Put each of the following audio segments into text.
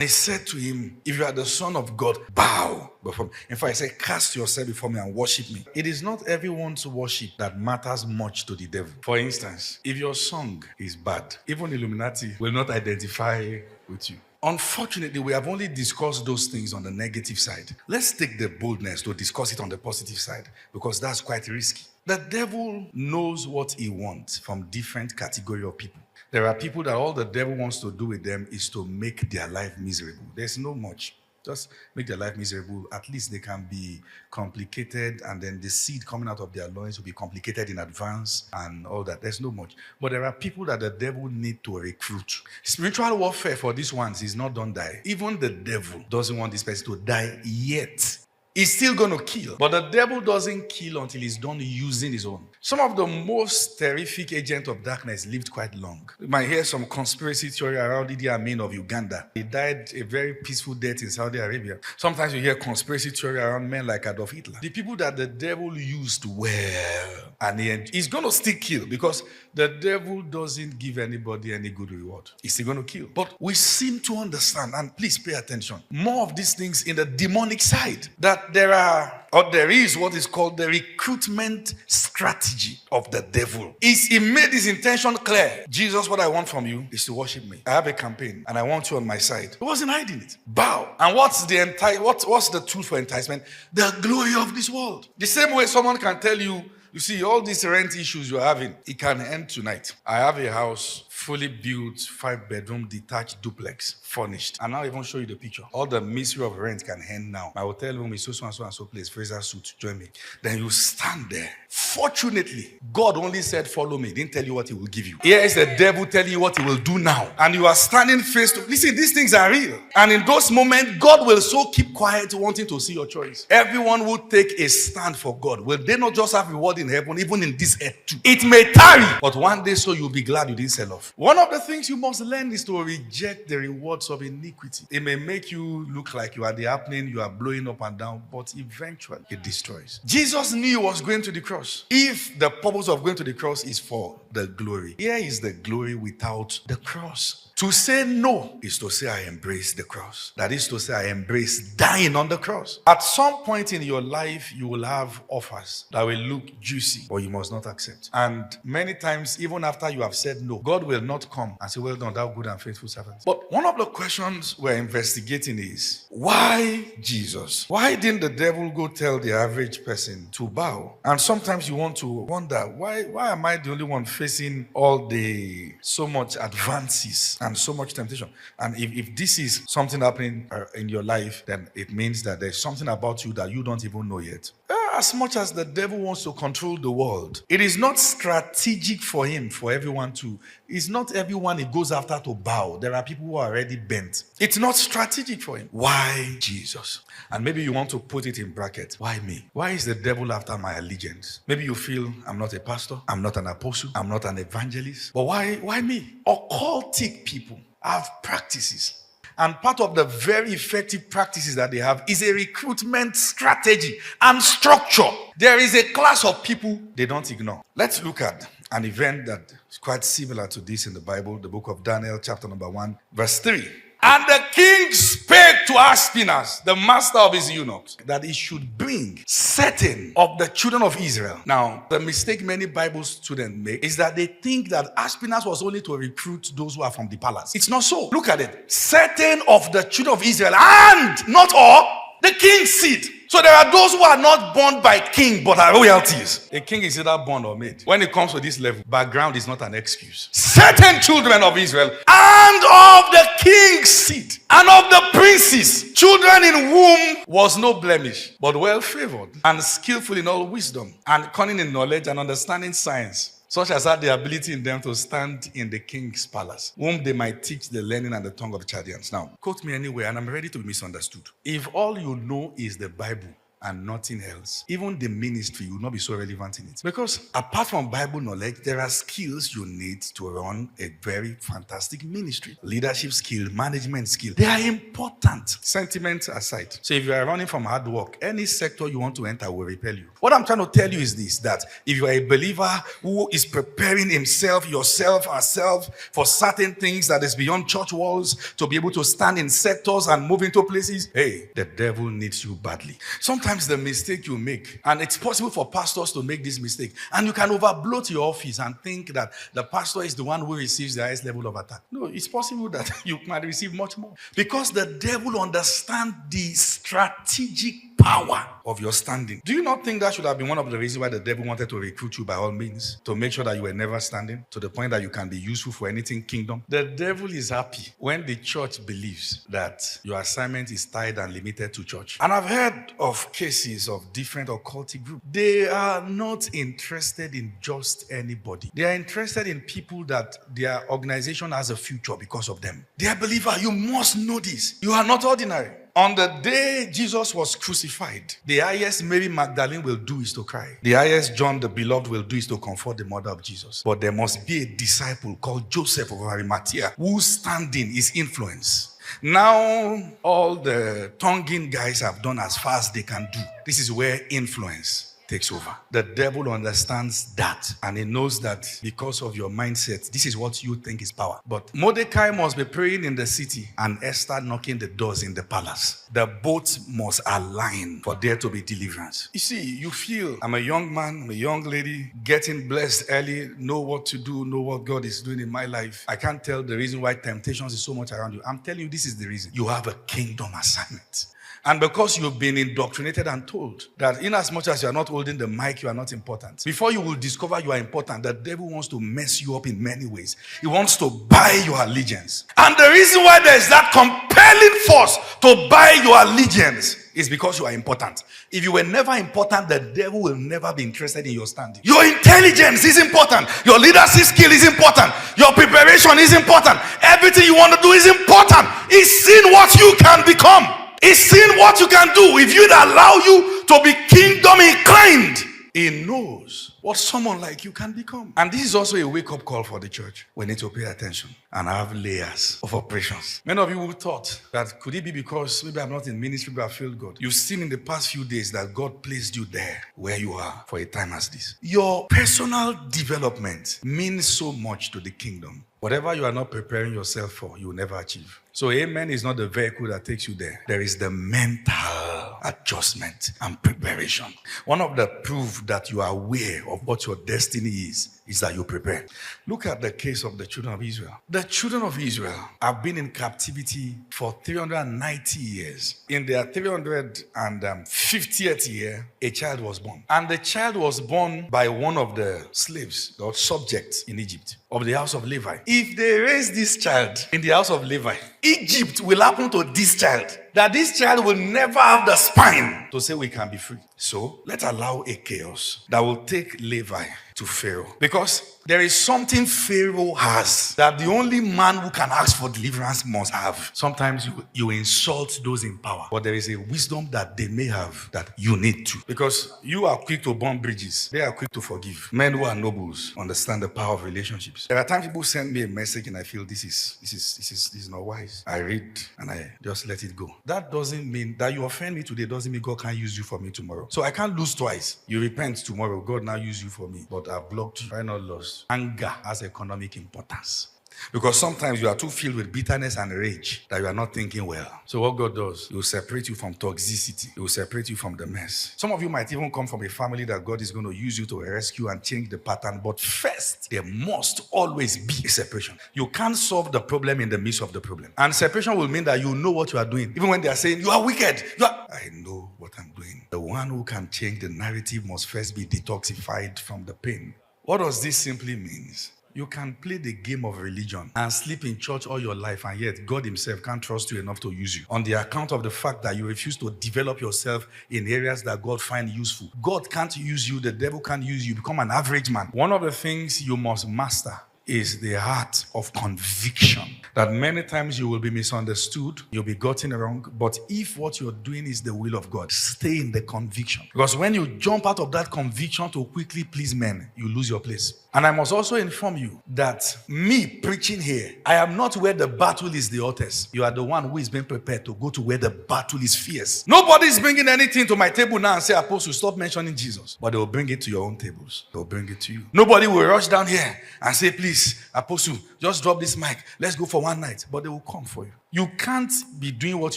They said to him, if you are the Son of God, bow before me. In fact, he said, cast yourself before me and worship me. It is not everyone's worship that matters much to the devil. For instance, if your song is bad, even Illuminati will not identify with you. Unfortunately, we have only discussed those things on the negative side. Let's take the boldness to discuss it on the positive side, because that's quite risky. The devil knows what he wants from different category of people. There are people that all the devil wants to do with them is to make their life miserable. There's no much. Just make their life miserable. At least they can be complicated, and then the seed coming out of their loins will be complicated in advance and all that. There's no much. But there are people that the devil need to recruit. Spiritual warfare for these ones is not done die. Even the devil doesn't want this person to die yet. He's still going to kill. But the devil doesn't kill until he's done using his own. Some of the most terrific agents of darkness lived quite long. You might hear some conspiracy theory around Idi Amin of Uganda. He died a very peaceful death in Saudi Arabia. Sometimes you hear conspiracy theory around men like Adolf Hitler. The people that the devil used well, and he's going to still kill, because the devil doesn't give anybody any good reward. He's still going to kill. But we seem to understand, and please pay attention, more of these things in the demonic side, that there is what is called the recruitment strategy of the devil. He made his intention clear. Jesus, what I want from you is to worship me. I have a campaign and I want you on my side. He wasn't hiding it. Bow. And what's the tool for enticement? The glory of this world. The same way someone can tell you, you see, all these rent issues you're having, it can end tonight. I have a house, fully built, 5-bedroom, detached duplex, furnished. And I'll even show you the picture. All the misery of rent can end now. My hotel room is so and so place, Fraser Suit, join me. Then you stand there. Fortunately, God only said, follow me. He didn't tell you what he will give you. Here is the devil telling you what he will do now. And you are standing face to, listen, these things are real. And in those moments, God will so keep quiet, wanting to see your choice. Everyone will take a stand for God. Will they not just have reward in heaven, even in this earth too? It may tarry, but one day so you'll be glad you didn't sell off. One of the things you must learn is to reject the rewards of iniquity. It may make you look like you are the happening, you are blowing up and down, but eventually it destroys. Jesus knew he was going to the cross. If the purpose of going to the cross is for the glory, here is the glory without the cross. To say no is to say I embrace the cross. That is to say I embrace dying on the cross. At some point in your life, you will have offers that will look juicy, but you must not accept. And many times, even after you have said no, God will not come and say, well done, thou good and faithful servant. But one of the questions we're investigating is, why Jesus? Why didn't the devil go tell the average person to bow? And sometimes you want to wonder, why am I the only one facing all the so much advances and so much temptation? And if this is something happening in your life, then it means that there's something about you that you don't even know yet. As much as the devil wants to control the world, it is not strategic for him, for everyone to. It's not everyone he goes after to bow. There are people who are already bent. It's not strategic for him. Why Jesus? And maybe you want to put it in brackets. Why me? Why is the devil after my allegiance? Maybe you feel I'm not a pastor, I'm not an apostle, I'm not an evangelist. But why me? Occultic people have practices. And part of the very effective practices that they have is a recruitment strategy and structure. There is a class of people they don't ignore. Let's look at an event that is quite similar to this in the Bible, the book of Daniel, chapter number 1, verse 3. And the king spake to Aspinas, the master of his eunuchs, that he should bring certain of the children of Israel. Now, the mistake many Bible students make is that they think that Aspinas was only to recruit those who are from the palace. It's not so. Look at it. Certain of the children of Israel, and not all, the king's seed. So there are those who are not born by king, but are royalties. A king is either born or made. When it comes to this level, background is not an excuse. Certain children of Israel, and of the king's seed, and of the princes, children in whom was no blemish, but well favored, and skillful in all wisdom, and cunning in knowledge, and understanding science, such as had the ability in them to stand in the king's palace, whom they might teach the learning and the tongue of the Chaldeans. Now, quote me anywhere, and I'm ready to be misunderstood. If all you know is the Bible, and nothing else, even the ministry will not be so relevant in it. Because apart from Bible knowledge, there are skills you need to run a very fantastic ministry. Leadership skill, management skill. They are important. Sentiment aside. So if you are running from hard work, any sector you want to enter will repel you. What I'm trying to tell you is this, that if you are a believer who is preparing himself, yourself, herself for certain things that is beyond church walls to be able to stand in sectors and move into places, hey, the devil needs you badly. Sometimes the mistake you make, and it's possible for pastors to make this mistake, and you can overbloat your office and think that the pastor is the one who receives the highest level of attack. No, it's possible that you might receive much more. Because the devil understands the strategic power of your standing. Do you not think that should have been one of the reasons why the devil wanted to recruit you by all means? To make sure that you were never standing, to the point that you can be useful for anything kingdom? The devil is happy when the church believes that your assignment is tied and limited to church. And I've heard of cases of different occultic groups. They are not interested in just anybody. They are interested in people that their organization has a future because of them. Dear believer, you must know this. You are not ordinary. On the day Jesus was crucified, the highest Mary Magdalene will do is to cry. The highest John the Beloved will do is to comfort the mother of Jesus. But there must be a disciple called Joseph of Arimathea whose standing is influence. Now, all the tonguing guys have done as far as they can do. This is where influence takes over. The devil understands that, and he knows that because of your mindset, this is what you think is power. But Mordecai must be praying in the city and Esther knocking the doors in the palace. The both must align for there to be deliverance. You see, you feel, I'm a young man, I'm a young lady, getting blessed early, know what to do, know what God is doing in my life. I can't tell the reason why temptations is so much around you. I'm telling you, this is the reason. You have a kingdom assignment. And because you've been indoctrinated and told that in as much as you are not holding the mic, you are not important. Before you will discover you are important, the devil wants to mess you up in many ways. He wants to buy your allegiance. And the reason why there is that compelling force to buy your allegiance is because you are important. If you were never important, the devil will never be interested in your standing. Your intelligence is important. Your leadership skill is important. Your preparation is important. Everything you want to do is important. He's seen what you can become. He's seen what you can do if you'd allow you to be kingdom inclined. He knows what someone like you can become. And this is also a wake-up call for the church. We need to pay attention and have layers of operations. Many of you who thought that could it be because maybe I'm not in ministry but I feel God. You've seen in the past few days that God placed you there where you are for a time as this. Your personal development means so much to the kingdom. Whatever you are not preparing yourself for, you will never achieve. So amen is not the vehicle that takes you there. There is the mental adjustment and preparation. One of the proof that you are aware of what your destiny is that you prepare. Look at the case of the children of Israel. The children of Israel have been in captivity for 390 years. In their 350th year, a child was born. And the child was born by one of the slaves or subjects in Egypt of the house of Levi. If they raise this child in the house of Levi, Egypt will happen to this child. That this child will never have the spine to say we can be free. So let's allow a chaos that will take Levi to Pharaoh. Because there is something Pharaoh has that the only man who can ask for deliverance must have. Sometimes you insult those in power, but there is a wisdom that they may have that you need to. Because you are quick to burn bridges. They are quick to forgive. Men who are nobles understand the power of relationships. There are times people send me a message and I feel this is not wise. I read and I just let it go. That doesn't mean that you offend me today, doesn't mean God can't use you for me tomorrow. So I can't lose twice. You repent tomorrow, God now use you for me. But I've blocked you. I not lost. Anger has economic importance. Because sometimes you are too filled with bitterness and rage that you are not thinking well. So what God does, He will separate you from toxicity. He will separate you from the mess. Some of you might even come from a family that God is going to use you to rescue and change the pattern. But first, there must always be a separation. You can't solve the problem in the midst of the problem. And separation will mean that you know what you are doing. Even when they are saying, you are wicked. I know what I'm doing. The one who can change the narrative must first be detoxified from the pain. What does this simply mean? You can play the game of religion and sleep in church all your life, and yet God Himself can't trust you enough to use you on the account of the fact that you refuse to develop yourself in areas that God finds useful. God can't use you, the devil can't use you, become an average man. One of the things you must master is the heart of conviction. That many times you will be misunderstood, you'll be gotten wrong, but if what you're doing is the will of God, stay in the conviction. Because when you jump out of that conviction to quickly please men, you lose your place. And I must also inform you that me preaching here, I am not where the battle is the hottest. You are the one who is being prepared to go to where the battle is fierce. Nobody is bringing anything to my table now and say, Apostle, stop mentioning Jesus. But they will bring it to your own tables. They will bring it to you. Nobody will rush down here and say, please, Apostle, just drop this mic. Let's go for one night. But they will come for you. You can't be doing what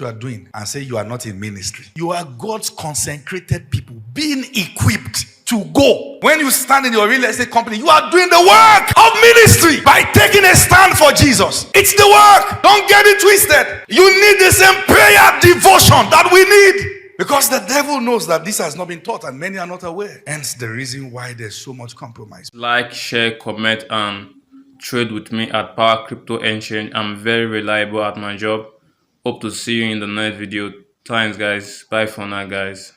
you are doing and say you are not in ministry. You are God's consecrated people being equipped to go. When you stand in your real estate company, you are doing the work of ministry by taking a stand for Jesus. It's the work. Don't get it twisted. You need the same prayer devotion that we need. Because the devil knows that this has not been taught and many are not aware. Hence the reason why there's so much compromise. Like, share, comment, and trade with me at Power Crypto Exchange. I'm very reliable at my job. Hope to see you in the next video. Thanks, guys. Bye for now, guys.